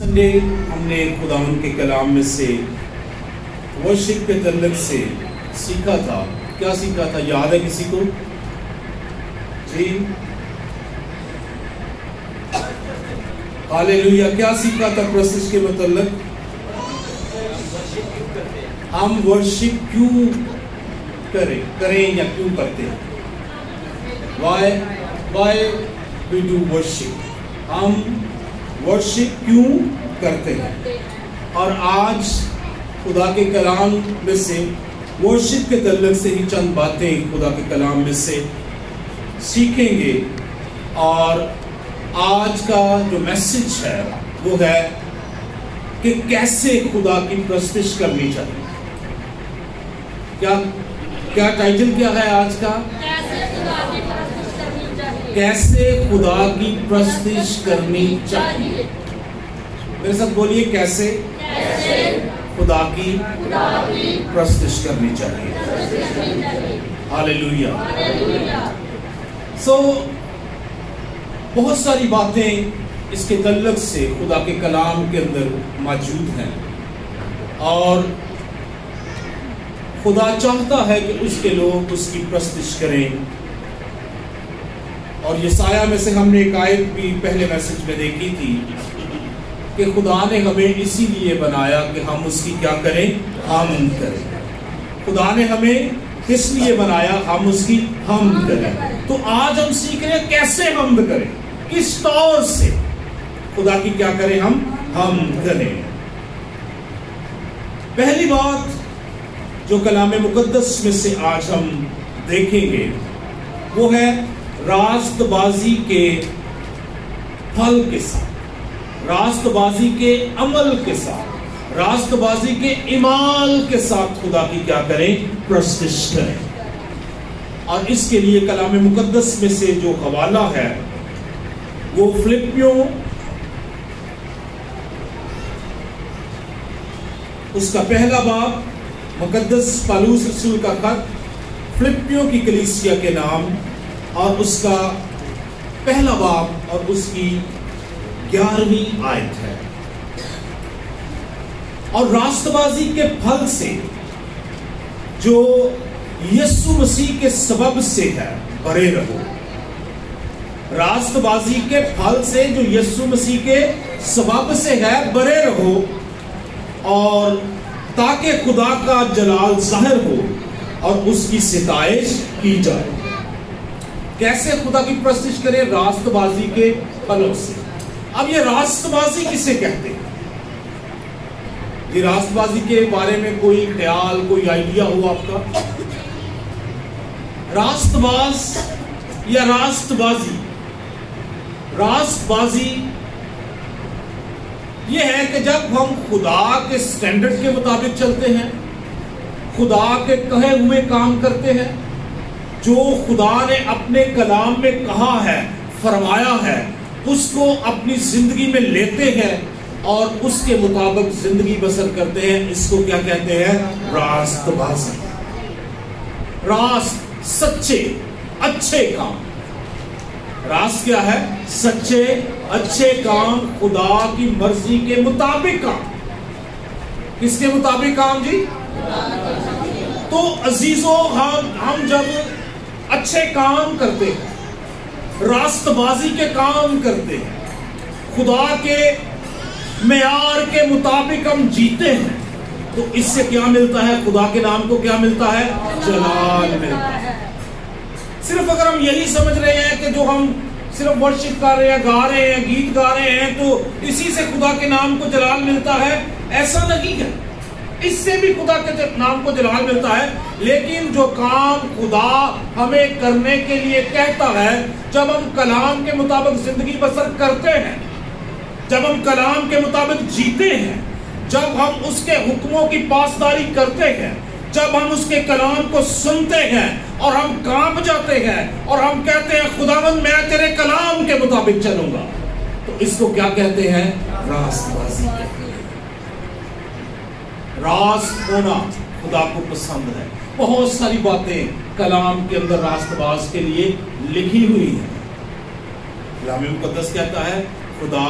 Sunday ہم نے خداوند کے کلام میں سے ورشپ کے تعلق سے سیکھا تھا. کیا سیکھا تھا؟ یاد ہے کسی کو؟ جی ہاللیلویا. کیا سیکھا تھا پرستش کے متعلق؟ ہم ورشپ کیوں کریں یا کیوں کرتے ہیں؟ why we do worship. ہم ورشپ کیوں کرتے ہیں؟ اور آج خدا کے کلام میں سے ورشپ کے تعلق سے ہی چند باتیں خدا کے کلام میں سے سیکھیں گے. اور آج کا جو میسج ہے وہ ہے کہ کیسے خدا کی پرستش کرنی چاہیے. کیا ٹائٹل کیا ہے آج کا؟ کیسے خدا کی پرستش کرنی چاہیے. میرے ساتھ بولیے، کیسے خدا کی پرستش کرنی چاہیے. ہاللیلویا. بہت ساری باتیں اس کے تعلق سے خدا کے کلام کے اندر موجود ہیں، اور خدا چاہتا ہے کہ اس کے لوگ اس کی پرستش کریں. اور یسایہ میں سے ہم نے ایک آیت بھی پہلے میسج میں دیکھی تھی کہ خدا نے ہمیں اسی لیے بنایا کہ ہم اس کی کیا کریں؟ حمد کریں. خدا نے ہمیں کس لیے بنایا؟ ہم اس کی حمد کریں. تو آج ہم سیکھ رہے ہیں کیسے حمد کریں، کس طور سے خدا کی کیا کریں؟ ہم حمد کریں. پہلی بات جو کلام مقدس میں سے آج ہم دیکھیں گے وہ ہے راست بازی کے پھل کے ساتھ، راست بازی کے عمل کے ساتھ، راست بازی کے اعمال کے ساتھ خدا کی کیا کریں؟ پرستش کریں. اور اس کے لیے کلام مقدس میں سے جو حوالہ ہے وہ فلپیوں اس کا پہلا باب، مقدس پالوس رسول کا خط فلپیوں کی کلیسیا کے نام، اور اس کا پہلا باب اور اس کی 11ویں آیت ہے. اور راست بازی کے پھل سے جو یسوع مسیح کے سبب سے ہے بھرے رہو. راست بازی کے پھل سے جو یسوع مسیح کے سبب سے ہے بھرے رہو، اور تاکہ خدا کا جلال ظاہر ہو اور اس کی ستائش کی جائے. کیسے خدا کی پرستش کریں؟ راست بازی کے پھلوں سے. اب یہ راست بازی کسے کہتے ہیں؟ یہ راست بازی کے بارے میں کوئی خیال، کوئی آئیڈیا ہو آپ کا؟ راست باز یا راست بازی؟ راست بازی یہ ہے کہ جب ہم خدا کے سٹینڈرڈ کے مطابق چلتے ہیں، خدا کے کہے ہوئے کام کرتے ہیں، جو خدا نے اپنے کلام میں کہا ہے، فرمایا ہے، اس کو اپنی زندگی میں لیتے ہیں اور اس کے مطابق زندگی بسر کرتے ہیں. اس کو کیا کہتے ہیں؟ راست بازی. راست، سچے، اچھے کام. راست کیا ہے؟ سچے، اچھے کام، خدا کی مرضی کے مطابق کام. کس کے مطابق کام جی؟ تو عزیزوں، ہم جب اچھے کام کرتے ہیں، راست بازی کے کام کرتے ہیں، خدا کے معیار کے مطابق ہم جیتے ہیں، تو اس سے کیا ملتا ہے؟ خدا کے نام کو کیا ملتا ہے؟ جلال ملتا ہے. صرف اگر ہم یہی سمجھ رہے ہیں کہ جو ہم صرف ورشپ کر رہے ہیں، گا رہے ہیں، گیت گا رہے ہیں، تو اسی سے خدا کے نام کو جلال ملتا ہے، ایسا نہیں ہے. اس سے بھی خدا کے نام کو جلال ملتا ہے. لیکن جو کام خدا ہمیں کرنے کے لیے کہتا ہے، جب ہم کلام کے مطابق زندگی بسر کرتے ہیں، جب ہم کلام کے مطابق جیتے ہیں، جب ہم اس کے حکموں کی پاسداری کرتے ہیں، جب ہم اس کے کلام کو سنتے ہیں اور ہم کانپ جاتے ہیں اور ہم کہتے ہیں خداوند میں تیرے کلام کے مطابق چلوں گا، تو اس کو کیا کہتے ہیں؟ راست بازی. راست ہونا خدا کو پسند ہے. بہت ساری باتیں کلام کے اندر راست باز کے لیے لکھی ہوئی ہیں. کلام مقدس کہتا ہے خدا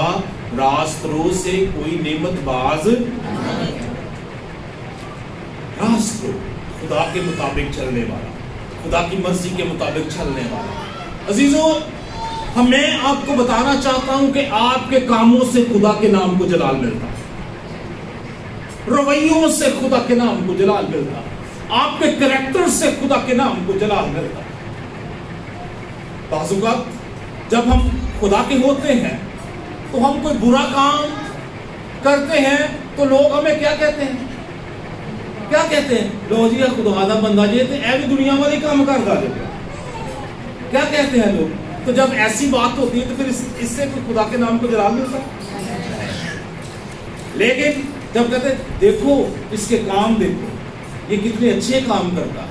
راست رو سے کوئی نعمت باز نہیں ہے. راست رو خدا کے مطابق چلنے والا, خدا کی مرضی کے مطابق چلنے والا. عزیزوں, میں آپ کو بتانا چاہتا ہوں کہ آپ کے کاموں سے خدا کے نام کو جلال ملتا ہے, رویوں سے خدا کے نام کو جلال ملتا ہے, آپ کے کریکٹر سے خدا کے نام کو جلال ملتا ہے. بعض اوقات جب ہم خدا کے ہوتے ہیں تو ہم کوئی برا کام کرتے ہیں تو لوگ ہمیں کیا کہتے ہیں, کیا کہتے ہیں, لو جی خدا دا بندہ جی تے اے بھی دنیا والے کام کرتا ہے, کیا کہتے ہیں لوگ. تو جب ایسی بات ہوتی ہے تو پھر اس سے کوئی خدا کے نام کو جلال ملتا ہے. لیکن جب کہتے ہیں دیکھو اس کے کام, دیکھو یہ کتنے اچھے کام کرتا ہے,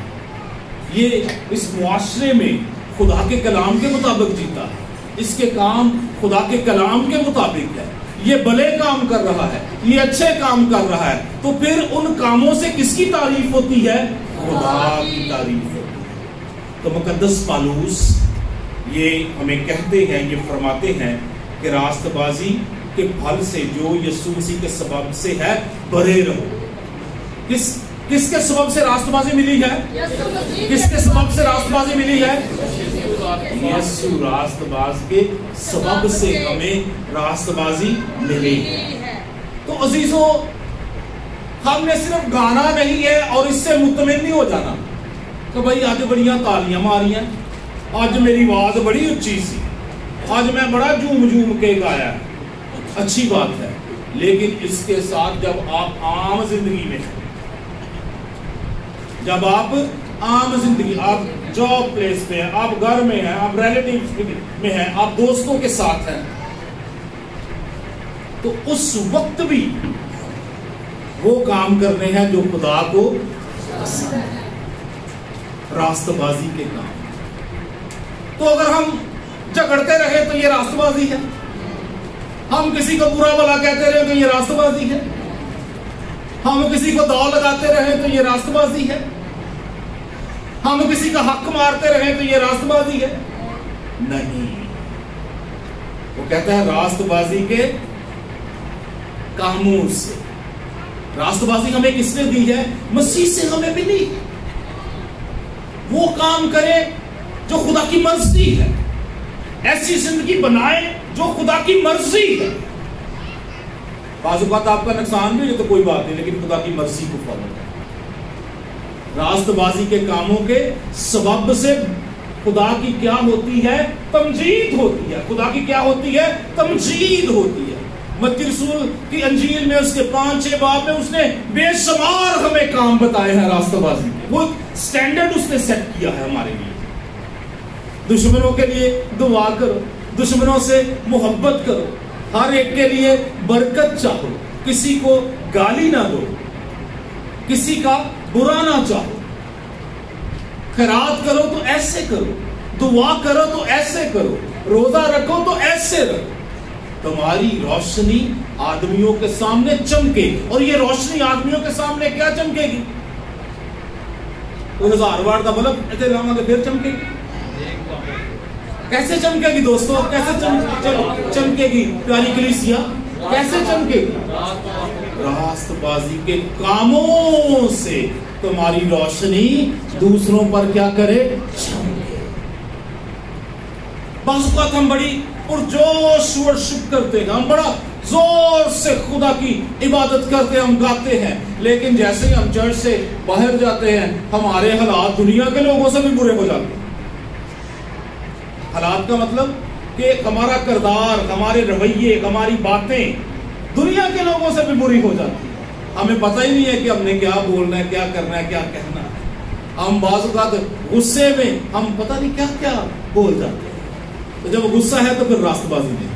یہ اس معاشرے میں خدا کے کلام کے مطابق جیتا ہے, اس کے کام خدا کے کلام کے مطابق ہے, یہ بھلے کام کر رہا ہے, یہ اچھے کام کر رہا ہے, تو پھر ان کاموں سے کس کی تعریف ہوتی ہے, خدا کی تعریف ہوتی ہے. تو مقدس پالوس یہ ہمیں کہتے ہیں, یہ فرماتے ہیں کہ راست بازی کے پھل سے جو یسوع مسیح کے سبب سے ہے بھرے رہو. کس کے سبب سے راست بازی ملی ہے, کس کے سبب سے راست بازی ملی ہے, یسوع راست باز کے سبب سے ہمیں راست بازی ملی ہے. تو عزیزوں, ہم نے صرف گانا نہیں ہے اور اس سے مطمئن نہیں ہو جانا کہ بھائی آج بڑیاں تالیاں ماریاں, آج میری آواز بڑی اچھی سی, آج میں بڑا جھوم کے گایا, اچھی بات ہے. لیکن اس کے ساتھ جب آپ عام زندگی میں ہیں, جب آپ عام زندگی, آپ جاب پلیس پہ ہیں, آپ گھر میں ہیں, آپ ریلیٹیو میں ہیں, آپ دوستوں کے ساتھ ہیں, تو اس وقت بھی وہ کام کرنے ہیں جو خدا کو پسند ہے, راست بازی کے کام. تو اگر ہم جھگڑتے رہے تو یہ راست بازی ہے, ہم کسی کو برا بھلا کہتے رہے تو یہ راست بازی ہے, ہم کسی کو داؤ لگاتے رہے تو یہ راست بازی ہے, ہم کسی کا حق مارتے رہے تو یہ راست بازی ہے نہیں. وہ کہتا ہے راست بازی کے کاموں سے. راست بازی ہمیں کس نے دی ہے, مسیح سے ہمیں ملی. وہ کام کرے جو خدا کی مرضی ہے, ایسی زندگی بنائے جو خدا کی مرضی ہے. بعض اوقات آپ کا نقصان بھی ہے تو کوئی بات نہیں, لیکن خدا کی مرضی کو فالو کریں. راست بازی کے کاموں کے سبب سے خدا کی کیا ہوتی ہے, تمجید ہوتی ہے. خدا کی کیا ہوتی ہے, تمجید ہوتی ہے. متی رسول کی انجیل میں اس کے 5-6 باب میں اس نے بے شمار ہمیں کام بتائے ہیں راست بازی کے. وہ سٹینڈرڈ اس نے سیٹ کیا ہے ہمارے لیے. دشمنوں کے لیے دعا کرو, دشمنوں سے محبت کرو, ہر ایک کے لیے برکت چاہو, کسی کو گالی نہ دو, کسی کا برا نہ چاہو, خیرات کرو تو ایسے کرو, دعا کرو تو ایسے کرو, روزہ رکھو تو ایسے رکھو. تمہاری روشنی آدمیوں کے سامنے چمکے. اور یہ روشنی آدمیوں کے سامنے کیا چمکے گی, 1000 واٹ کا بلب ایسے لاؤں گے پھر چمکے گی. کیسے چمکے گی دوستو, کیسے چمکے گی پیاری کلیسیا, کیسے چمکے گی, راست بازی کے کاموں سے تمہاری روشنی دوسروں پر کیا کرے, چمکے. بعض اوقات ہم بڑی پرجوش ورشپ کرتے ہیں, ہم بڑا زور سے خدا کی عبادت کرتے ہیں, ہم گاتے ہیں, لیکن جیسے ہی ہم چرچ سے باہر جاتے ہیں ہمارے حالات دنیا کے لوگوں سے بھی برے ہو جاتے ہیں. حالات کا مطلب کہ ہمارا کردار, ہمارے رویے, ہماری باتیں دنیا کے لوگوں سے بھی بری ہو جاتی ہے. ہمیں پتہ ہی نہیں ہے کہ ہم نے کیا بولنا ہے, کیا کرنا ہے, کیا کہنا ہے. ہم بعض اوقات غصے میں ہم پتہ نہیں کیا کیا بول جاتے ہیں. تو جب غصہ ہے تو پھر راست بازی نہیں.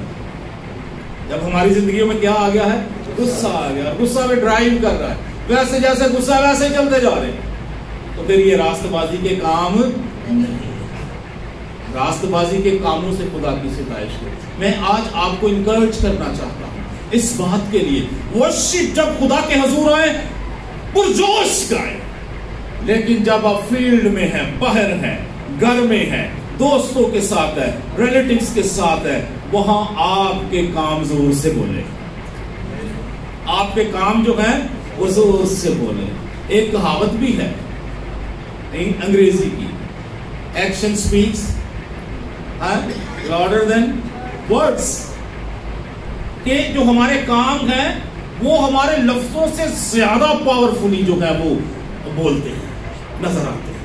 جب ہماری زندگیوں میں کیا آ گیا ہے, غصہ آ گیا, غصہ میں ڈرائیو کر رہا ہے, ویسے جیسے غصہ ویسے چلتے جا رہے ہیں, تو پھر یہ راست بازی کے کام نہیں. راست بازی کے کاموں سے خدا کی ستائش کرے. میں آج آپ کو انکریج کرنا چاہتا ہوں اس بات کے لیے, ورشپ جب خدا کے حضور آئے پرجوش گائیں, لیکن جب آپ فیلڈ میں ہیں, باہر ہیں, گھر میں ہیں, دوستوں کے ساتھ ہے, ریلیٹیوز کے ساتھ ہے, وہاں آپ کے کام زور سے بولے. آپ کے کام جو ہیں وہ زور سے بولے. ایک کہاوت بھی ہے انگریزی کی, action specs louder than words, کہ جو ہمارے کام ہیں وہ ہمارے لفظوں سے زیادہ پاورفلی جو ہے وہ بولتے ہیں, نظر آتے ہیں.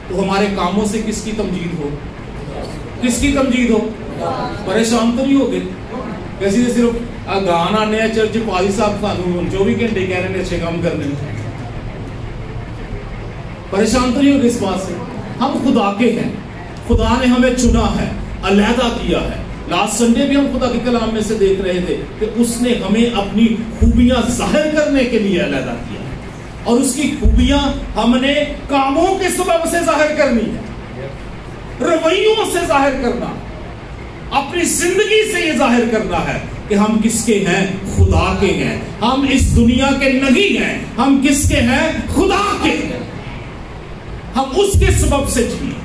تو ہمارے کاموں سے کس کی تمجید ہو؟ کس کی تمجید ہو؟ پریشان تو نہیں ہو گئے کیسی صرف گانا نیا چرچ پالی صاحب خانون 24 گھنٹے کہہ رہے ہیں اچھے کام کرنے میں. پریشان تو نہیں ہو گئے اس بات سے؟ ہم خدا کے ہیں, خدا نے ہمیں چنا ہے, علیحدہ کیا ہے. لاسٹ سنڈے بھی ہم خدا کے کلام میں سے دیکھ رہے تھے کہ اس نے ہمیں اپنی خوبیاں ظاہر کرنے کے لیے علیحدہ کیا, اور اس کی خوبیاں ہم نے کاموں کے سبب سے ظاہر کرنی ہے, رویوں سے ظاہر کرنا, اپنی زندگی سے یہ ظاہر کرنا ہے کہ ہم کس کے ہیں؟ خدا کے ہیں. ہم اس دنیا کے نہیں ہیں, ہم کس کے ہیں؟ خدا کے ہیں. ہم اس کے سبب سے جیئیں,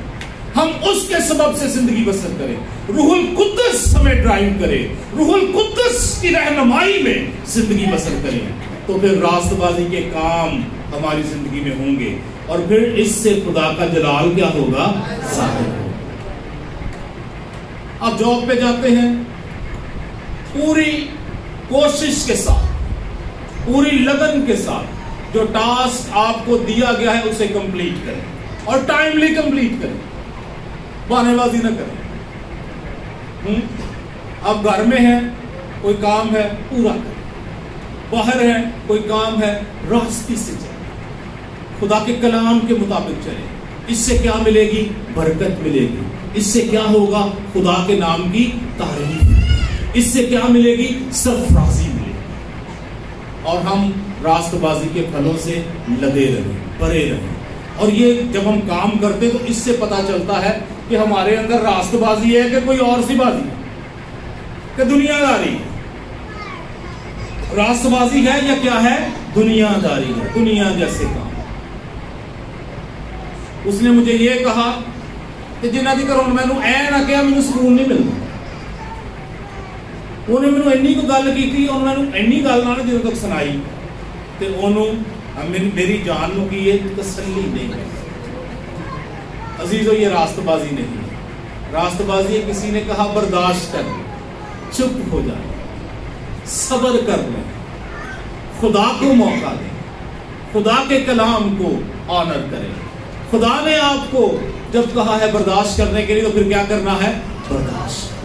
ہم اس کے سبب سے زندگی بسر کریں. روح القدس ہمیں ڈرائیو کرے, روح القدس کی رہنمائی میں زندگی بسر کریں, تو پھر راست بازی کے کام ہماری زندگی میں ہوں گے, اور پھر اس سے خدا کا جلال کیا ہوگا؟ ظاہر ہوگا. آپ جاب پہ جاتے ہیں, پوری کوشش کے ساتھ, پوری لگن کے ساتھ جو ٹاسک آپ کو دیا گیا ہے اسے کمپلیٹ کریں, اور ٹائملی کمپلیٹ کریں, بہانے بازی نہ کریں. اب گھر میں ہیں, کوئی کام ہے پورا کریں, باہر ہیں کوئی کام ہے راستے سے چلیں, خدا کے کلام کے مطابق چلیں. اس سے کیا ملے گی؟ برکت ملے گی. اس سے کیا ہوگا؟ خدا کے نام کی تعریف. اس سے کیا ملے گی؟ سرفرازی ملے گی. اور ہم راست بازی کے پھلوں سے لدے رہیں, بھرے رہیں. اور یہ جب ہم کام کرتے تو اس سے پتا چلتا ہے کہ ہمارے اندر راست بازی ہے کہ کوئی اور سی بازی ہے, کہ دنیا داری ہے. راست بازی ہے یا کیا ہے؟ دنیا داری ہے, دنیا جیسے کام. اس نے مجھے یہ کہا کہ جنہ دی کروں میں نے اے نہ کیا مجھے سکون نہیں ملتا. انہوں نے مجھے اینی کو گل کی تھی, اور انہوں نے اینی گل نہ جدوں تک سنائی تے انہوں میری جان نو کی یہ تسلی نہیں ہے. عزیزو یہ راست بازی نہیں ہے. راست بازی ہے کسی نے کہا برداشت کر لیں, چپ ہو جائیں, صبر کر لیں, خدا کو موقع دیں, خدا کے کلام کو آنر کریں. خدا نے آپ کو جب کہا ہے برداشت کرنے کے لیے تو پھر کیا کرنا ہے؟ برداشت.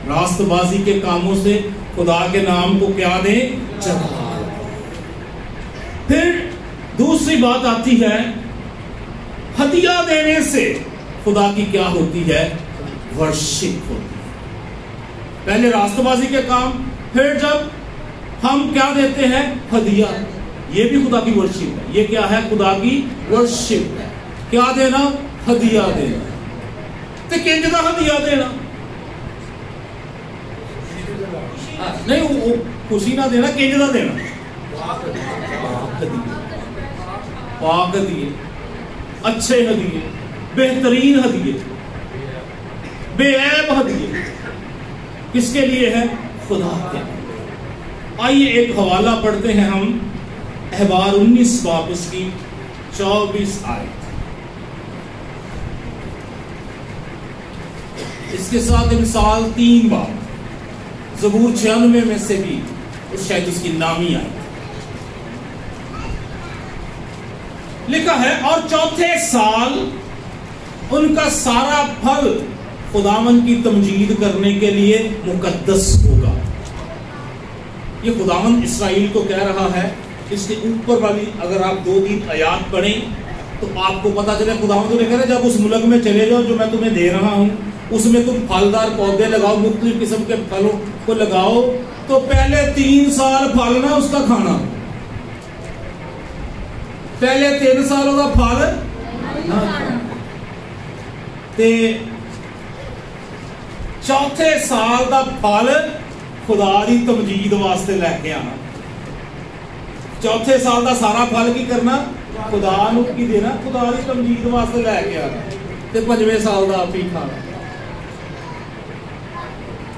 راست بازی کے کاموں سے خدا کے نام کو کیا دیں؟ جلال. پھر دوسری بات آتی ہے, ہدیہ دینے سے خدا کی کیا ہوتی ہے؟ ورشپ ہوتی ہے. پہلے راست بازی کے کام, پھر جب ہم کیا دیتے ہیں؟ ہدیہ. یہ بھی خدا کی ورشپ ہے. یہ کیا ہے؟ خدا کی ورشپ ہے. کیا دینا؟ ہدیہ دینا. تو کنج دا ہدیہ دینا نہیں, وہ خوشی نہ دینا, کنج دا دینا. پاک ہدیے, اچھے ہدیے, بہترین ہدیے, بے عیب ہدیے. کس کے لیے ہے؟ خدا کے. آئیے ایک حوالہ پڑھتے ہیں ہم, احبار 19 باب اس کی 24 آیت. اس کے ساتھ مثال 3 باب زبور 96 میں سے بھی شاید اس کی نامی آئی. لکھا ہے, اور چوتھے سال ان کا سارا پھل خداوند کی تمجید کرنے کے لیے مقدس ہوگا. یہ خداوند اسرائیل کو کہہ رہا ہے. اس کے اوپر والی اگر آپ 2-3 آیات پڑھیں تو آپ کو پتا چلے خداوند نے کہا جب اس ملک میں چلے جاؤ جو میں تمہیں دے رہا ہوں, اس میں تم پھلدار پودے لگاؤ, مختلف قسم کے پھلوں کو لگاؤ, تو پہلے 3 سال پھل نہ اس کا کھانا, پہلے 3 سالوں کا پھل نہ کھانا, تے چوتھے سال کا پھل خدا دی تمجید واسطے لے کے آنا. چوتھے سال کا سارا پھل کی کرنا؟ خدا نو کی دینا, خدا دی تمجید واسطے لے کے آنا, تے 5ویں سال کا آپ ہی کھانا.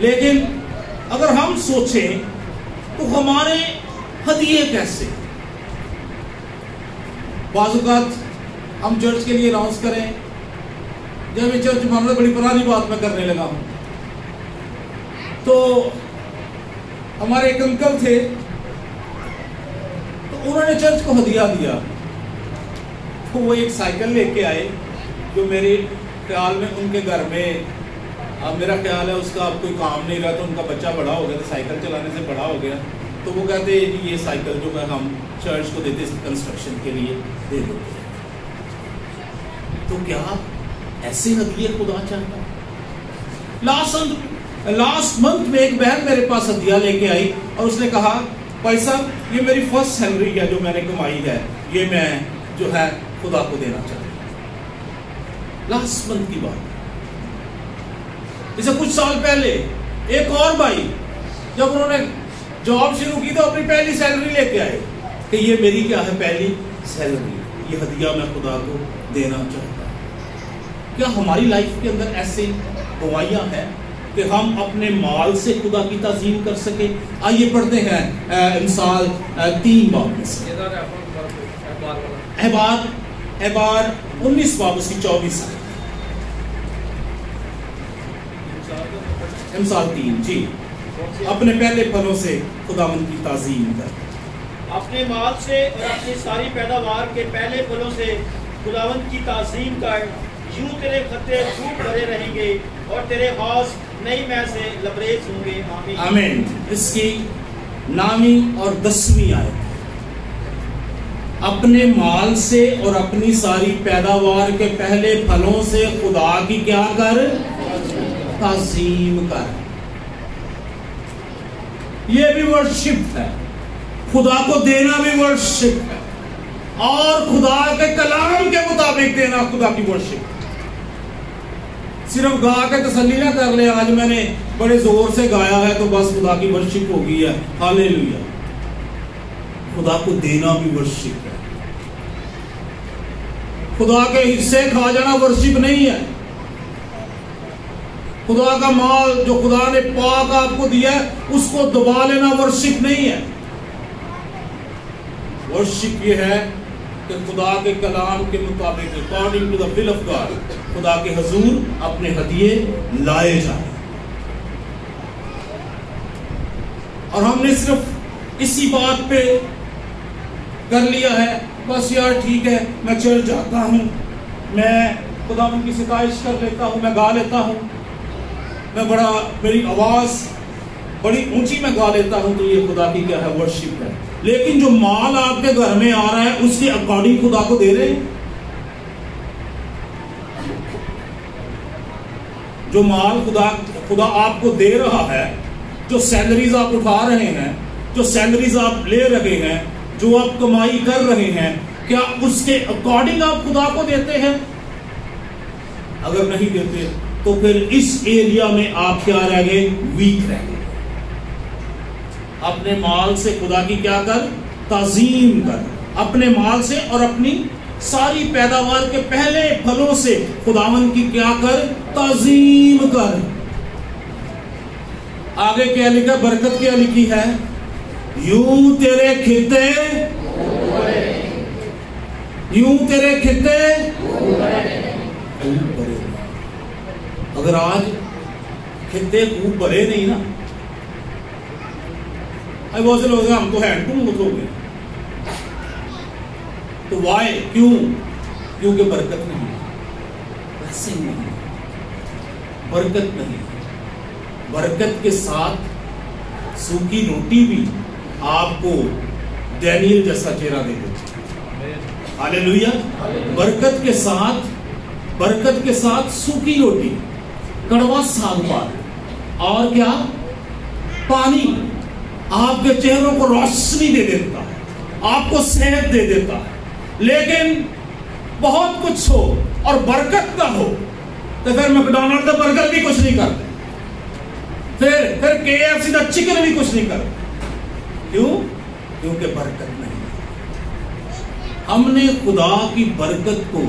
لیکن اگر ہم سوچیں تو ہمارے ہدیے کیسے؟ بعض اوقات ہم چرچ کے لیے اناؤنس کریں، جب یہ چرچ بن رہا، بڑی پرانی بات میں کرنے لگا ہوں، تو ہمارے ایک انکل تھے، تو انہوں نے چرچ کو ہدیہ دیا، تو وہ ایک سائیکل لے کے آئے جو میرے خیال میں ان کے گھر میں، اب میرا خیال ہے اس کا اب کوئی کام نہیں رہا، تو ان کا بچہ بڑا ہو گیا، تو سائیکل چلانے سے بڑا ہو گیا، تو وہ کہتے ہیں جی یہ سائیکل جو ہے ہم چرچ کو دیتے کنسٹرکشن کے لیے دے دیتے ہیں۔ تو کیا ایسے ہدیے خدا چاہتا ہے؟ لاسٹ منتھ میں ایک بہن میرے پاس ہدیہ لے کے آئی اور اس نے کہا بھائی صاحب یہ میری فرسٹ سیلری ہے جو میں نے کمائی ہے، یہ میں جو ہے خدا کو دینا چاہتا ہوں۔ لاسٹ منتھ کی بات۔ اسے کچھ سال پہلے ایک اور بھائی جب انہوں نے جاب شروع کی تو اپنی پہلی سیلری لے کے آئے کہ یہ میری کیا ہے پہلی سیلری، یہ ہدیہ میں خدا کو دینا چاہتا ہوں۔ کیا ہماری لائف کے اندر ایسے گواہیاں ہیں کہ ہم اپنے مال سے خدا کی تعظیم کر سکیں؟ آئیے پڑھتے ہیں امثال 3 باب میں سے، احبار 19 باب اس کی 24 آیت۔ امثال 3 جی، اپنے پہلے پھلوں سے خداوند کی تعظیم کر، اپنے مال سے اور اپنی ساری پیداوار کے پہلے پھلوں سے خداوند کی تعظیم کر، یوں تیرے خطے خوب بھرے رہیں گے اور تیرے حوض نئی مے سے لبریز ہوں گے۔ آمین آمین۔ اس کی 9ویں اور 10ویں آیت، اپنے مال سے اور اپنی ساری پیداوار کے پہلے پھلوں سے خدا کی کیا کر؟ تعظیم کر۔ یہ بھی ورشپ ہے، خدا کو دینا بھی ورشپ ہے، اور خدا کے کلام کے مطابق دینا خدا کی ورشپ۔ صرف گا کے تسلی نہ کر لے آج میں نے بڑے زور سے گایا ہے تو بس خدا کی ورشپ ہو گئی ہے، ہاللیلویا۔ خدا کو دینا بھی ورشپ ہے۔ خدا کے حصے کھا جانا ورشپ نہیں ہے۔ خدا کا مال جو خدا نے پاک آپ کو دیا ہے اس کو دبا لینا ورشپ نہیں ہے۔ ورشپ یہ ہے کہ خدا کے کلام کے مطابق according to the will of God خدا کے حضور اپنے ہدیے لائے جائیں۔ اور ہم نے صرف اسی بات پہ کر لیا ہے بس یار ٹھیک ہے میں چرچ جاتا ہوں، میں خدا کی ستائش کر لیتا ہوں، میں گا لیتا ہوں، میں میری آواز بڑی اونچی میں گا لیتا ہوں، تو یہ خدا کی کیا ہے؟ ورشپ ہے۔ لیکن جو مال آپ کے گھر میں آ رہا ہے اس کے اکارڈنگ خدا کو دے رہے ہیں؟ جو مال خدا آپ کو دے رہا ہے، جو سیلریز آپ اٹھا رہے ہیں، جو سیلریز آپ لے رہے ہیں، جو آپ کمائی کر رہے ہیں، کیا اس کے اکارڈنگ آپ خدا کو دیتے ہیں؟ اگر نہیں دیتے تو پھر اس ایریا میں آپ کیا رہ گئے؟ ویک رہ گئے۔ اپنے مال سے خدا کی کیا کر؟ تعظیم کر۔ اپنے مال سے اور اپنی ساری پیداوار کے پہلے پھلوں سے خداوند کی کیا کر؟ تعظیم کر۔ آگے کیا لکھا؟ برکت کیا لکھی ہے؟ یوں تیرے کھتے، یوں تیرے کھتے خوب بھرے۔ اگر آج کھتے خوب بھرے نہیں نا، بہت سے لوگ ہم تو ہینڈ ٹو مت ہو گئے، تو وائی؟ کیونکہ برکت نہیں ہے، بلیسنگ نہیں ہے، برکت نہیں ہے۔ برکت کے ساتھ سوکھی روٹی بھی آپ کو ڈینیل جیسا چہرہ دے دیتی ہے۔ ہاللیلویا۔ برکت کے ساتھ سوکھی روٹی، کڑوا ساگ پات اور کیا؟ پانی آپ کے چہروں کو روشنی دے دیتا ہے، آپ کو صحت دے دیتا ہے۔ لیکن بہت کچھ ہو اور برکت نہ ہو تو پھر میکڈونلڈ کا برگر بھی کچھ نہیں کرتے، پھر KFC کا چکن بھی کچھ نہیں کرتے۔ کیوں؟ کیونکہ برکت نہیں۔ ہم نے خدا کی برکت کو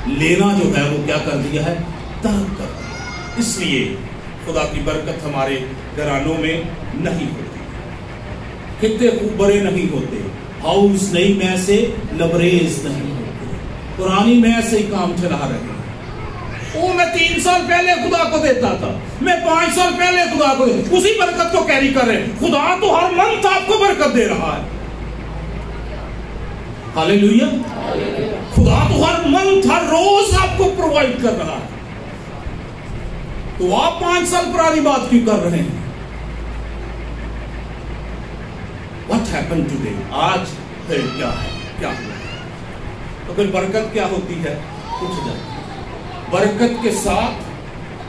لینا جو ہے وہ کیا کر دیا ہے؟ ترک کر دیا۔ اس لیے خدا کی برکت ہمارے گھرانوں میں نہیں ہوتی، خطے خوب بڑے نہیں ہوتے، ہاؤس نئی میں سے لبریز نہیں ہوتے، پرانی میں سے ہی کام چلا رہے ہیں۔ وہ میں 3 سال پہلے خدا کو دیتا تھا، میں 5 سال پہلے خدا کو دیتا، اسی برکت کو کیری کر رہے ہیں۔ خدا تو ہر منتھ آپ کو برکت دے رہا ہے، ہاللیلویا۔ خدا تو ہر منتھ ہر روز آپ کو پرووائڈ کر رہا ہے، تو آپ 5 سال پرانی بات کیوں کر رہے ہیں؟ What happened today؟ آج پھر کیا ہے، کیا ہوا؟ تو پھر برکت کیا ہوتی ہے؟ کچھ جاتی ہے۔ برکت کے ساتھ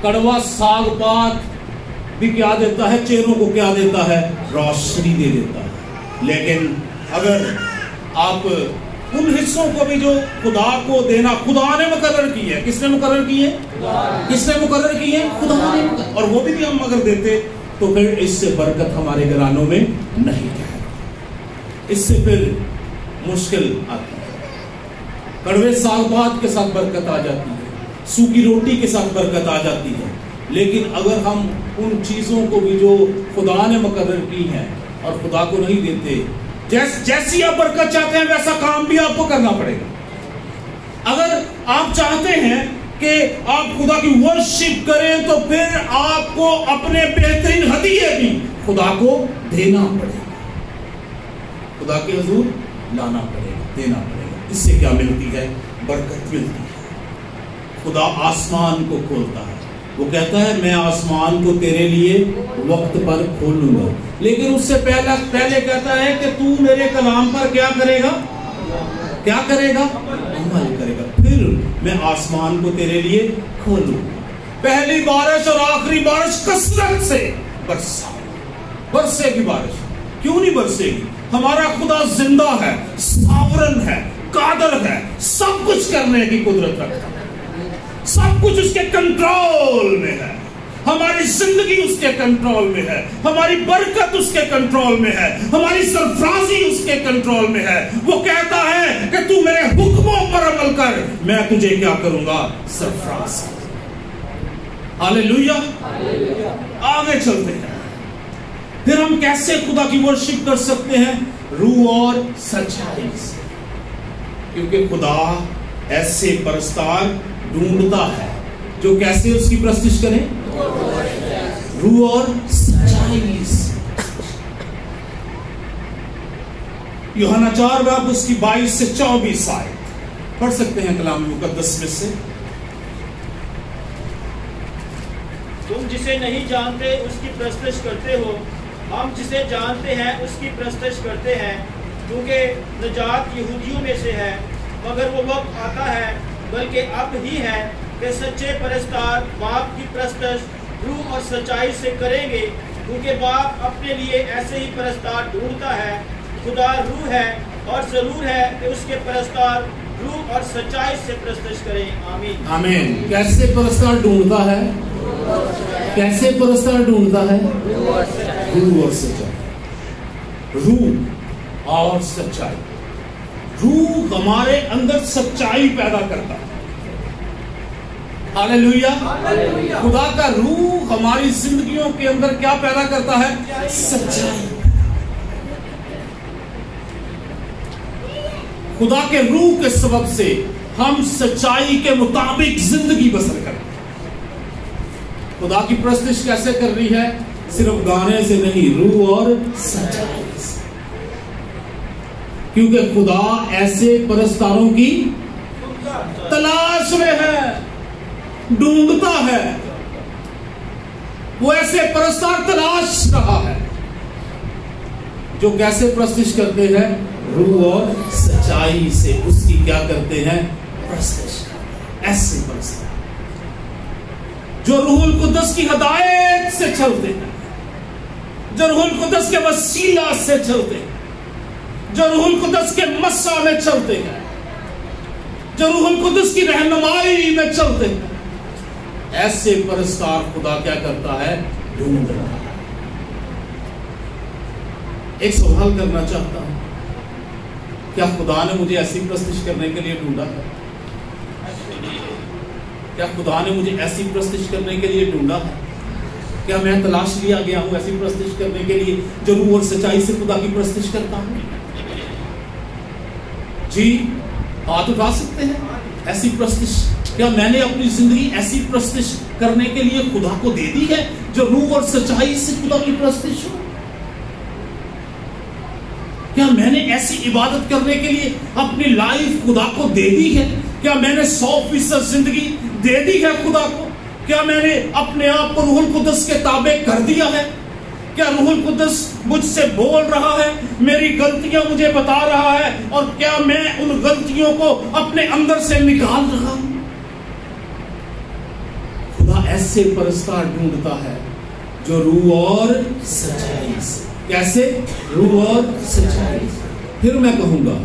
کڑوا ساگ پات بھی کیا دیتا ہے؟ چہروں کو کیا دیتا ہے؟ روشنی دے دیتا ہے۔ لیکن اگر آپ ان حصوں کو بھی جو خدا کو دینا خدا نے مقرر کی ہے، کس نے مقرر کی ہے؟ کس نے مقرر کی ہے؟ خدا نے مقرر، اور وہ بھی ہم اگر دیتے تو پھر اس سے برکت ہمارے گھرانوں میں نہیں ہے، اس سے پھر مشکل آتی ہے۔ کڑوے ساگ پات کے ساتھ برکت آ جاتی ہے، سوکھی روٹی کے ساتھ برکت آ جاتی ہے، لیکن اگر ہم ان چیزوں کو بھی جو خدا نے مقرر کی ہیں اور خدا کو نہیں دیتے، جیسی آپ برکت چاہتے ہیں ویسا کام بھی آپ کو کرنا پڑے گا۔ اگر آپ چاہتے ہیں کہ آپ خدا کی ورشپ کریں تو پھر آپ کو اپنے بہترین ہدیے بھی خدا کو دینا پڑے گا، خدا کے حضور لانا پڑے گا، دینا پڑے گا۔ اس سے کیا ملتی ہے؟ برکت ملتی ہے۔ خدا آسمان کو کھولتا ہے، وہ کہتا ہے میں آسمان کو تیرے لیے وقت پر کھولوں گا، لیکن اس سے پہلے کہتا ہے کہ تو میرے کلام پر کیا کرے گا؟ کیا کرے گا؟ عمل کرے گا، پھر میں آسمان کو تیرے لیے کھولوں گا۔ پہلی بارش اور آخری بارش کثرت سے برسے گی بارش، کیوں نہیں برسے گی؟ ہمارا خدا زندہ ہے، ساورن ہے، قادر ہے، سب کچھ کرنے کی قدرت رکھتا ہے، سب کچھ اس کے کنٹرول میں ہے، ہماری زندگی اس کے کنٹرول میں ہے، ہماری برکت اس کے کنٹرول میں ہے، ہماری سرفرازی اس کے کنٹرول میں ہے۔ وہ کہتا ہے کہ تو میرے حکموں پر عمل کر، میں تجھے کیا کروں گا؟ سرفراز۔ ہاللیلویا۔ آگے چلتے ہیں، پھر ہم کیسے خدا کی ورشپ کر سکتے ہیں؟ روح اور سچائی سے، کیونکہ خدا ایسے پرستار ڈھونڈتا ہے جو کیسے اس کی پرستش کریں؟ روح اور سچائی سے۔ یوحنا 4 باب اس کی 22 سے 24 آیت پڑھ سکتے ہیں کلام مقدس میں سے۔ تم جسے نہیں جانتے اس کی پرستش کرتے ہو، ہم جسے جانتے ہیں اس کی پرستش کرتے ہیں، کیونکہ نجات یہودیوں میں سے ہے، مگر وہ وقت آتا ہے بلکہ اب ہی ہے کہ سچے پرستار باپ کی پرستش روح اور سچائی سے کریں گے، کیونکہ باپ اپنے لیے ایسے ہی پرستار ڈھونڈتا ہے۔ خدا روح ہے اور ضرور ہے کہ اس کے پرستار روح اور سچائی سے پرستش کریں۔ آمین۔ آمین۔ کیسے پرستار ڈھونڈتا ہے؟ کیسے پرستار ڈھونڈتا ہے؟ روح اور سچائی۔ روح اور سچائی، روح ہمارے اندر سچائی پیدا کرتا ہے۔ ہاللیلویا۔ خدا کا روح ہماری زندگیوں کے اندر کیا پیدا کرتا ہے؟ سچائی۔ خدا کے روح کے سبب سے ہم سچائی کے مطابق زندگی بسر کرتے ہیں۔ خدا کی پرستش کیسے کر رہی ہے؟ صرف گانے سے نہیں، روح اور سچائی سے، کیونکہ خدا ایسے پرستاروں کی تلاش میں ہے، ڈھونڈتا ہے، وہ ایسے پرستار تلاش رہا ہے جو کیسے پرستش کرتے ہیں؟ روح اور سچائی سے اس کی کیا کرتے ہیں؟ پرستش کرتے ہیں۔ ایسے پرستار جو روح القدس کی ہدایت سے چلتے ہیں، جو روح القدس کے وسیلہ سے چلتے ہیں، جو روح القدس کے مسا میں چلتے ہیں، جو روح القدس کی رہنمائی میں چلتے ہیں، ایسے پرستار خدا کیا کرتا ہے؟ ڈھونڈ رہا ہے۔ ایک سوال کرنا چاہتا ہوں، کیا خدا نے مجھے ایسی پرستش کرنے کے لیے ڈھونڈا ہے؟ کیا خدا نے مجھے ایسی پرستش کرنے کے لیے ڈھونڈا ہے؟ کیا میں تلاش لیا گیا ہوں ایسی پرستش کرنے کے لیے جو روح اور سچائی سے خدا کی پرستش کرتا ہوں؟ جی ہاتھ اٹھا سکتے ہیں؟ ایسی پرستش کیا میں نے اپنی زندگی ایسی پرستش کرنے کے لیے خدا کو دے دی ہے جو روح اور سچائی سے خدا کی پرستش ہو؟ کیا میں نے ایسی عبادت کرنے کے لیے اپنی لائف خدا کو دے دی ہے؟ کیا میں نے 100% زندگی دے دی ہے خدا کو؟ کیا میں نے اپنے آپ کو روح القدس کے تابع کر دیا ہے؟ کیا روح القدس مجھ سے بول رہا ہے، میری غلطیاں مجھے بتا رہا ہے، اور کیا میں ان غلطیوں کو اپنے اندر سے نکال رہا ہوں؟ خدا ایسے پرستار ڈھونڈتا ہے جو روح اور سچائی سے. کیسے؟ روح اور سچائی سے. پھر میں کہوں گا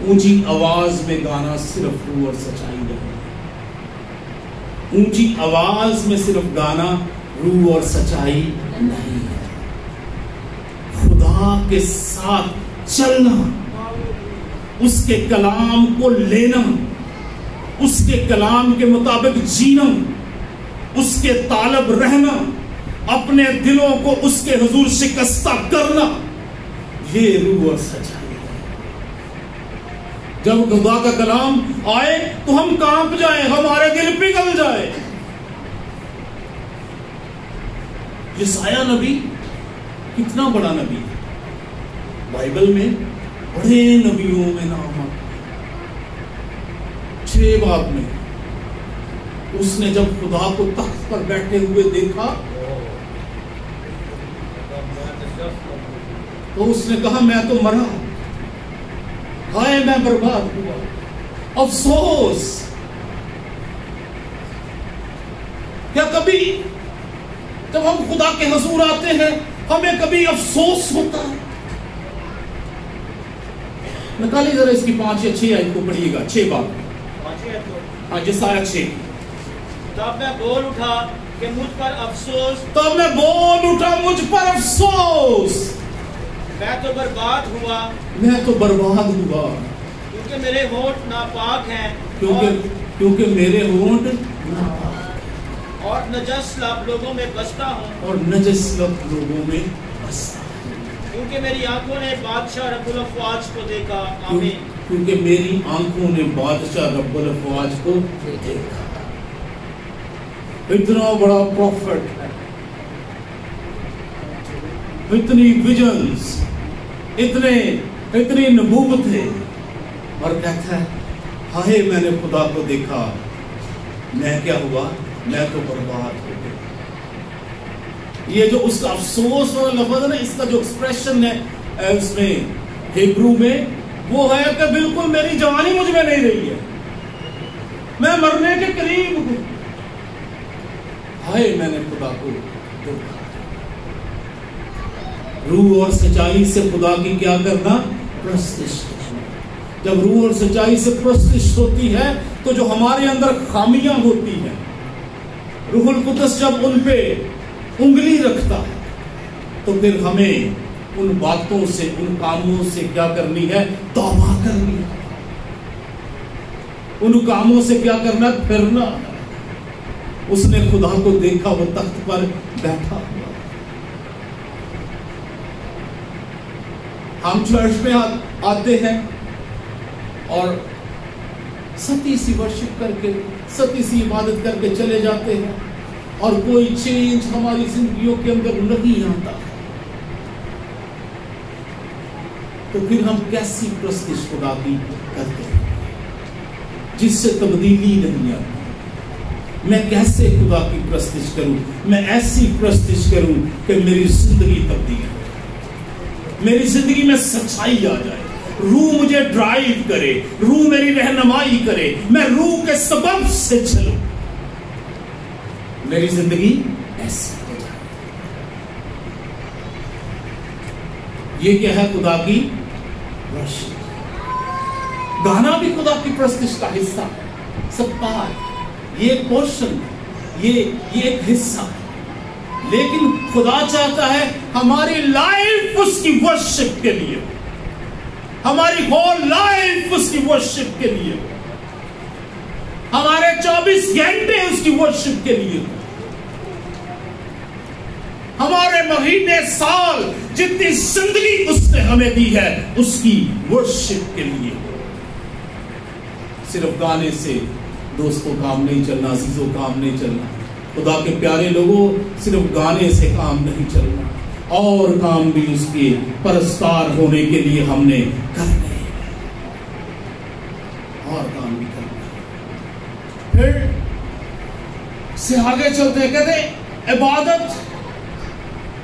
اونچی آواز میں گانا صرف روح اور سچائی نہیں. اونچی آواز میں صرف گانا روح اور سچائی نہیں ہے. خدا کے ساتھ چلنا، اس کے کلام کو لینا، اس کے کلام کے مطابق جینا، اس کے طالب رہنا، اپنے دلوں کو اس کے حضور شکستہ کرنا، یہ روح اور سچائی ہے. جب خدا کا کلام آئے تو ہم کانپ جائیں، ہمارے دل پگھل جائے. یسایہ نبی کتنا بڑا نبی ہے، بائبل میں بڑے نبیوں میں نام ہے. 6 باب میں اس نے جب خدا کو تخت پر بیٹھے ہوئے دیکھا تو اس نے کہا میں تو مرا، ہائے میں برباد ہوا، افسوس. کیا کبھی جب ہم خدا کے حضور آتے ہیں ہمیں کبھی افسوس ہوتا ہے؟ نکالیے ذرا اس کی 5 یا 6 آیت کو پڑھیے گا. 6 باب، ہاں یسایہ 6. تب میں بول اٹھا کہ مجھ پر افسوس، تب میں بول اٹھا مجھ پر افسوس، میں تو برباد ہوا، میں تو برباد ہوا، کیونکہ میرے ہونٹ ناپاک ہیں، کیونکہ میرے ہونٹ ناپاک اور نجس لب لوگوں میں بستا ہوں، اور نجس لب لوگوں میں بستا ہوں، کیونکہ میری آنکھوں نے بادشاہ رب الافواج کو دیکھا. آمین. کیونکہ میری آنکھوں نے بادشاہ رب الافواج کو دیکھا. اتنا بڑا پروفٹ ہے، اتنی ویژنز، اتنی نبوت ہے، اور کہتا ہے ہائے میں نے خدا کو دیکھا، میں کیا ہوا؟ میں تو برباد ہو گیا. یہ جو اس کا افسوس والا لفظ ہے نا، اس کا جو ایکسپریشن ہے اس میں ہیبرو میں، وہ ہے کہ بالکل میری جوانی مجھ میں نہیں رہی ہے، میں مرنے کے قریب ہوں، ہائے میں نے خدا کو دیکھا. روح اور سچائی سے خدا کی کیا کرنا؟ پرستش کرنا. جب روح اور سچائی سے پرستش ہوتی ہے تو جو ہمارے اندر خامیاں ہوتی ہیں، روح القدس جب ان پہ انگلی رکھتا ہے تو پھر ہمیں ان باتوں سے، ان کاموں سے کیا کرنی ہے؟ توبہ کرنی ہے. ان کاموں سے کیا کرنا؟ پھرنا. اس نے خدا کو دیکھا، وہ تخت پر بیٹھا ہوا. ہم چرچ میں آتے ہیں اور ستی سی ورشپ کر کے، ستی سی عبادت کر کے چلے جاتے ہیں، اور کوئی چینج ہماری زندگیوں کے اندر نہیں آتا، تو پھر ہم کیسی پرستش خدا کی کرتے ہیں جس سے تبدیلی نہیں آتی؟ میں کیسے خدا کی پرستش کروں؟ میں ایسی پرستش کروں کہ میری زندگی تبدیل ہو، میری زندگی میں سچائی آ جائے، روح مجھے ڈرائیو کرے، روح میری رہنمائی کرے، میں روح کے سبب سے چلوں، میری زندگی ایسی ہو جائے. یہ کیا ہے؟ خدا کی پرستش. گانا بھی خدا کی پرستش کا حصہ ہے. سبحان، یہ ایک پورشن، یہ ایک حصہ ہے. لیکن خدا چاہتا ہے ہماری لائف اس کی ورشپ کے لیے، ہماری ہول لائف اس کی ورشپ کے لیے. ہمارے 24 گھنٹے اس کی ورشپ کے لیے، ہمارے مہینے سال جتنی زندگی اس نے ہمیں دی ہے اس کی ورشپ کے لیے۔ صرف گانے سے دوستوں کام نہیں چلنا، عزیزوں کام نہیں چلنا، خدا کے پیارے لوگوں، صرف گانے سے کام نہیں چلنا، اور کام بھی اس کے پرستار ہونے کے لیے ہم نے کرنے ہیں، اور کام بھی کرنا ہے۔ پھر سے آگے چلتے ہیں، کہتے ہیں عبادت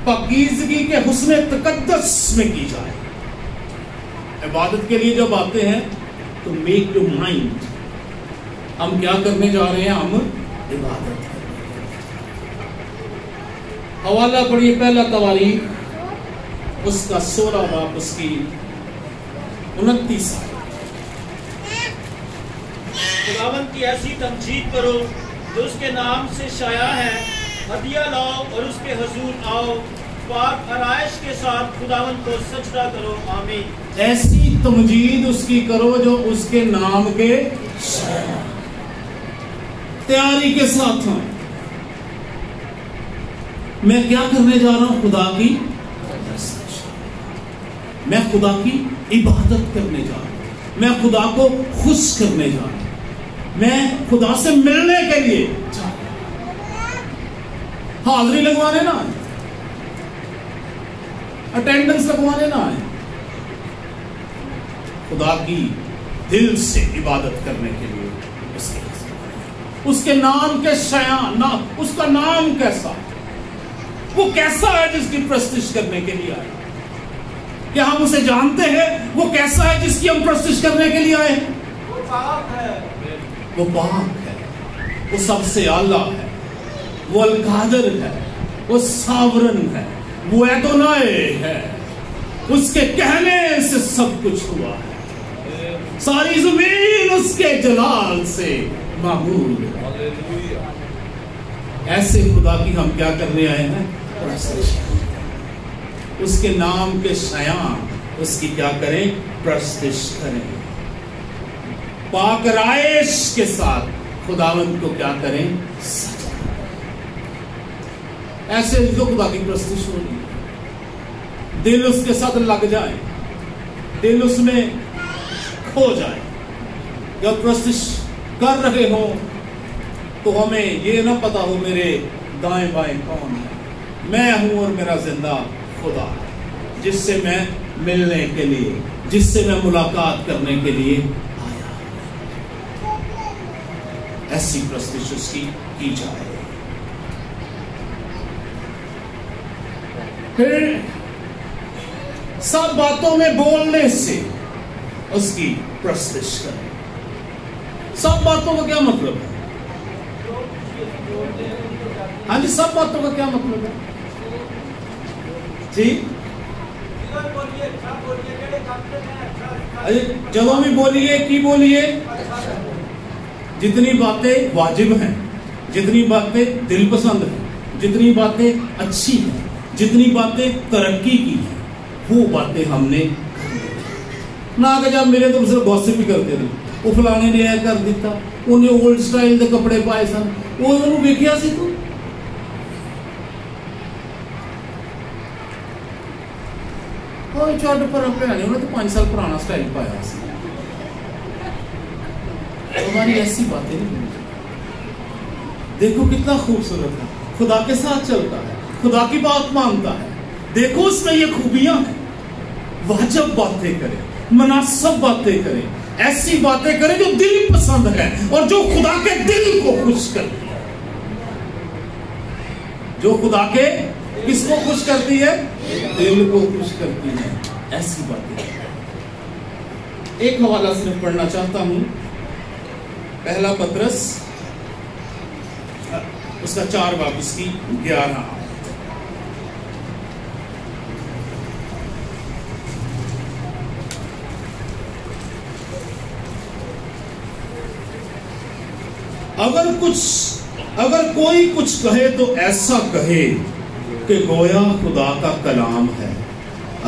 پاکیزگی کے حسن تقدس میں کی جائے۔ عبادت کے لیے جب آتے ہیں تو میک یور مائنڈ، ہم کیا کرنے جا رہے ہیں؟ ہم عبادت۔ حوالہ پڑھیے پہلا تواریخ اس کا 16 باب اس کی 29 آیت۔ خداوند کی ایسی تمجید کرو جو اس کے نام سے شایع ہے، ہدیہ لاؤ اور اس کے حضور آؤ، پاک آرائش کے ساتھ خداوند کو سجدہ کرو، آمین۔ ایسی تمجید اس کی کرو جو اس کے نام کے تیاری کے ساتھ ہوں۔ میں کیا کرنے جا رہا ہوں؟ خدا کی، میں خدا کی عبادت کرنے جا رہا ہوں، میں خدا کو خوش کرنے جا رہا ہوں، میں خدا سے ملنے کے لیے جا رہا ہوں۔ حاضری لگوانے نہ آئے، اٹینڈنس لگوانے نہ آئے، خدا کی دل سے عبادت کرنے کے لیے اس کے نام کے شیان، اس کا نام کیسا، وہ کیسا ہے جس کی پرستش کرنے کے لیے آئے؟ کیا ہم اسے جانتے ہیں؟ وہ کیسا ہے جس کی ہم پرستش کرنے کے لیے آئے ہیں؟ وہ پاک ہے، وہ پاک ہے، وہ سب سے اعلیٰ ہے، وہ القادر ہے، وہ ساورن ہے، وہ ایدونائے ہے، اس کے کہنے سے سب کچھ ہوا ہے، ساری زمین اس کے جلال سے معمول ہے۔ ایسے خدا کی ہم کیا کرنے آئے ہیں؟ پرستش۔ اس کے نام کے شیان اس کی کیا کریں؟ پرستش کریں، پاک رائش کے ساتھ خداوند کو کیا کریں؟ سجدہ۔ ایسے جو خدا کی پرستش ہو رہی ہے، دل اس کے ساتھ لگ جائے، دل اس میں کھو جائے۔ جب پرستش کر رہے ہوں تو ہمیں یہ نہ پتا ہو میرے دائیں بائیں کون ہے، میں ہوں اور میرا زندہ خدا جس سے میں ملنے کے لیے، جس سے میں ملاقات کرنے کے لیے آیا۔ ایسی پرستش اس کی جائے۔ پھر سب باتوں میں بولنے سے اس کی پرستش کریں۔ سب باتوں کا کیا مطلب ہے؟ ہاں جی، سب باتوں کا کیا مطلب ہے؟ جی جب بھی بولیے کی بولیے، جتنی باتیں واجب ہیں، جتنی باتیں دل پسند ہیں، جتنی باتیں اچھی ہیں، جتنی باتیں ترقی کی ہیں، وہ باتیں ہم نے نہ کہ جب میرے تو صرف گوسپ بھی کرتے رہے، وہ فلانے نے یہ کر دیتا، انہیں اولڈ سٹائل دے کپڑے پائے سن، وہ انہوں ویکھیا سی تو چھوٹے پر بھیانے انہوں نے تو 5 سال پرانا سٹائل پایا سی۔ ہماری ایسی باتیں نہیں، دیکھو کتنا خوبصورت ہے، خدا کے ساتھ چلتا ہے، خدا کی بات مانتا ہے، دیکھو اس میں یہ خوبیاں ہیں، واجب باتیں کرے، مناسب باتیں کرے، ایسی باتیں کرے جو دل پسند ہے اور جو خدا کے دل کو خوش کرتی ہے، جو خدا کے کس کو خوش کرتی ہے؟ دل کو خوش کرتی ہے، ایسی باتیں۔ ایک حوالہ صرف پڑھنا چاہتا ہوں، پہلا پترس اس کا 4 باب اس کی 11 اگر کوئی کچھ کہے تو ایسا کہے کہ گویا خدا کا کلام ہے،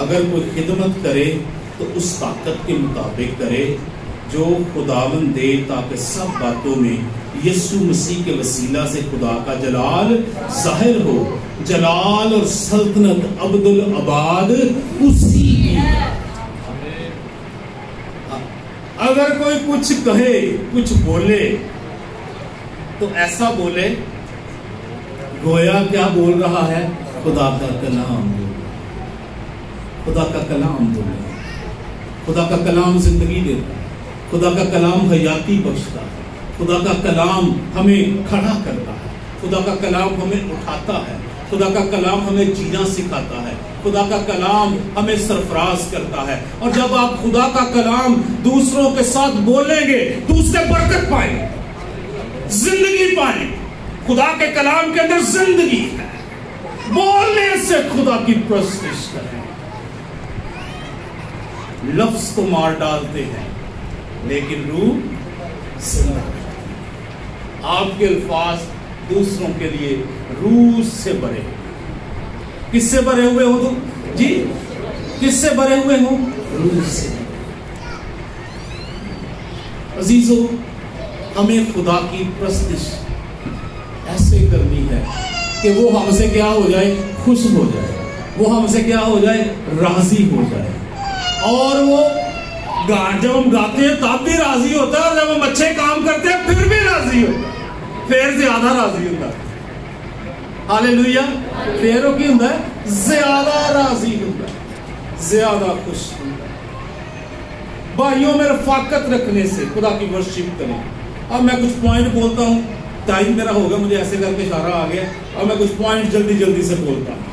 اگر کوئی خدمت کرے تو اس طاقت کے مطابق کرے جو خداوند دے تاکہ سب باتوں میں یسوع مسیح کے وسیلہ سے خدا کا جلال ظاہر ہو۔ جلال اور سلطنت ابدالآباد اسی کی ہے۔ اگر کوئی کچھ کہے، کچھ بولے تو ایسا بولے گویا کیا بول رہا ہے؟ خدا کا کلام، خدا کا کلام بولے۔ خدا کا کلام زندگی دیتا ہے، خدا کا کلام حیاتی بخشتا ہے، خدا کا کلام ہمیں کھڑا کرتا ہے، خدا کا کلام ہمیں اٹھاتا ہے، خدا کا کلام ہمیں جینا سکھاتا ہے، خدا کا کلام ہمیں سرفراز کرتا ہے۔ اور جب آپ خدا کا کلام دوسروں کے ساتھ بولیں گے تو اس سے برکت پائیں گے، زندگی پائیں گے۔ خدا کے کلام کے اندر زندگی ہے۔ بولنے سے خدا کی پرستش کریں۔ لفظ تو مار ڈالتے ہیں لیکن روح زندہ ہے۔ آپ کے الفاظ دوسروں کے لیے روح سے بھرے، کس سے بھرے ہوئے ہو تم؟ جی کس سے بھرے ہوئے ہو؟ روح سے۔ عزیزو، ہمیں خدا کی پرستش ایسے کرنی ہے کہ وہ ہم سے کیا ہو جائے؟ خوش ہو جائے، وہ ہم سے کیا ہو جائے؟ راضی ہو جائے۔ اور وہ جب ہم گاتے ہیں تب بھی راضی ہوتا ہے، اور جب ہم اچھے کام کرتے ہیں پھر بھی راضی ہوتا ہے، پھر زیادہ راضی ہوتا ہے۔ ہاللیلویا۔ پھر وہ کی ہوتا ہے؟ زیادہ راضی ہوتا ہے، زیادہ خوش ہوتا ہے۔ بھائیوں میں رفاقت رکھنے سے خدا کی ورشپ کریں۔ اب میں کچھ پوائنٹ بولتا ہوں، ٹائم میرا ہوگا، مجھے ایسے کر کے اشارہ آ گیا، اور میں کچھ پوائنٹ جلدی جلدی سے بولتا ہوں۔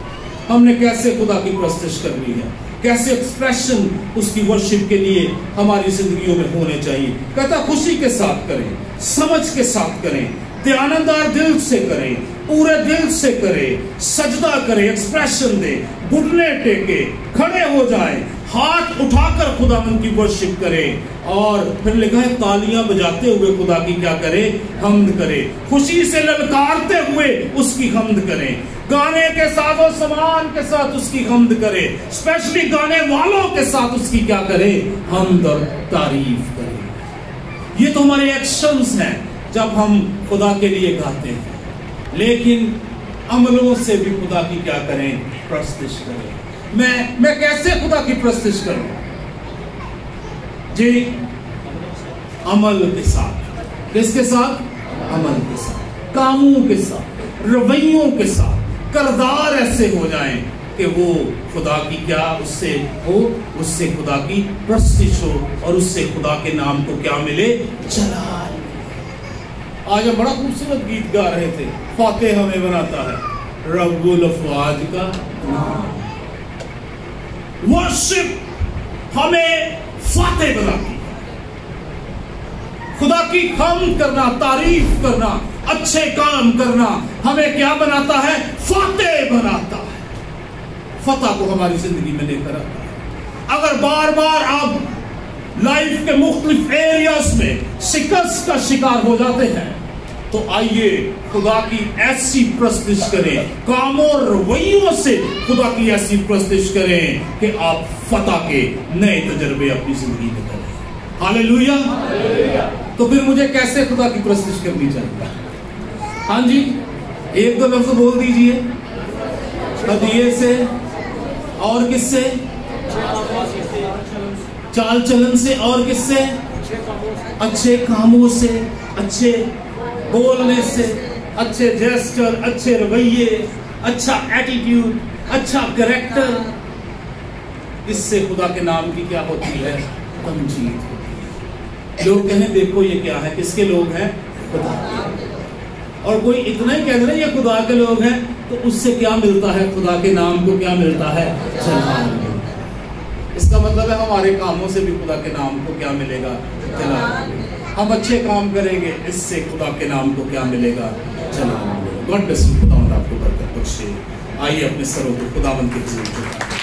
ہم نے کیسے خدا کی پرستش کرنی ہے، کیسے ایکسپریشن اس کی ورشپ کے لیے ہماری زندگیوں میں ہونے چاہیے۔ کہتا خوشی کے ساتھ کریں، سمجھ کے ساتھ کریں، دیانتدار دل سے کریں، پورے دل سے کریں، سجدہ کریں، ایکسپریشن دیں، گھٹنے ٹیکے، کھڑے ہو جائیں، ہاتھ اٹھا کر خداوند کی ورشپ کریں، اور پھر لکھا ہے تالیاں بجاتے ہوئے خدا کی کیا کریں؟ حمد کریں، خوشی سے للکارتے ہوئے اس کی حمد کریں، گانے کے ساتھ و سامان کے ساتھ اس کی حمد کریں، اسپیشلی گانے والوں کے ساتھ اس کی کیا کریں؟ حمد اور تعریف کریں۔ یہ تو ہمارے ایکشنز ہیں جب ہم خدا کے لیے گاتے ہیں، لیکن عملوں سے بھی خدا کی کیا کریں؟ پرستش کریں۔ میں کیسے خدا کی پرستش کروں؟ جی عمل کے ساتھ۔ کس کے ساتھ؟ عمل کے ساتھ، کاموں کے ساتھ، رویوں کے ساتھ، کردار ایسے ہو جائیں کہ وہ خدا کی کیا اس سے ہو، اس سے خدا کی پرستش ہو، اور اس سے خدا کے نام کو کیا ملے؟ جلال۔ آج ہم بڑا خوبصورت گیت گا رہے تھے، فاتح ہمیں بناتا ہے رب الافواج کا نام۔ ورشپ ہمیں فاتح بناتی ہے، خدا کی حمد کرنا، تعریف کرنا، اچھے کام کرنا ہمیں کیا بناتا ہے؟ فاتح بناتا ہے، فتح کو ہماری زندگی میں لے کر آتا ہے۔ اگر بار بار آپ لائف کے مختلف ایریاز میں شکست کا شکار ہو جاتے ہیں تو آئیے خدا کی ایسی پرستش کریں، کاموں اور رویوں سے خدا کی ایسی پرستش کریں کہ آپ فتح کے نئے تجربے اپنی زندگی میں کریں۔ ہاللیلویا۔ تو پھر مجھے کیسے خدا کی پرستش کرنی چاہیے؟ ہاں جی، ایک دو لفظ بول دیجئے۔ ہدیے سے، اور کس سے؟ چال چلن سے، اور کس سے؟ اچھے کاموں سے، اچھے بولنے سے، اچھے جیسچر، اچھے رویے، اچھا ایٹیٹیوڈ، اچھا کریکٹر۔ اس سے خدا کے نام کی کیا ہوتی ہے؟ تمجید ہوتی ہے۔ لوگ کہنے دیکھو یہ کیا ہے، کس کے لوگ ہیں؟ خدا کے۔ اور کوئی اتنا ہی کہہ رہے یہ خدا کے لوگ ہیں، تو اس سے کیا ملتا ہے؟ خدا کے نام کو کیا ملتا ہے؟ جلال۔ اس کا مطلب ہے ہمارے کاموں سے بھی خدا کے نام کو کیا ملے گا؟ جلال۔ ہم اچھے کام کریں گے، اس سے خدا کے نام کو کیا ملے گا؟ جلال۔ God bless you. خداوند آپ کو برکت بخشے۔ آئیے اپنے سروں کو خداوند کے حضور میں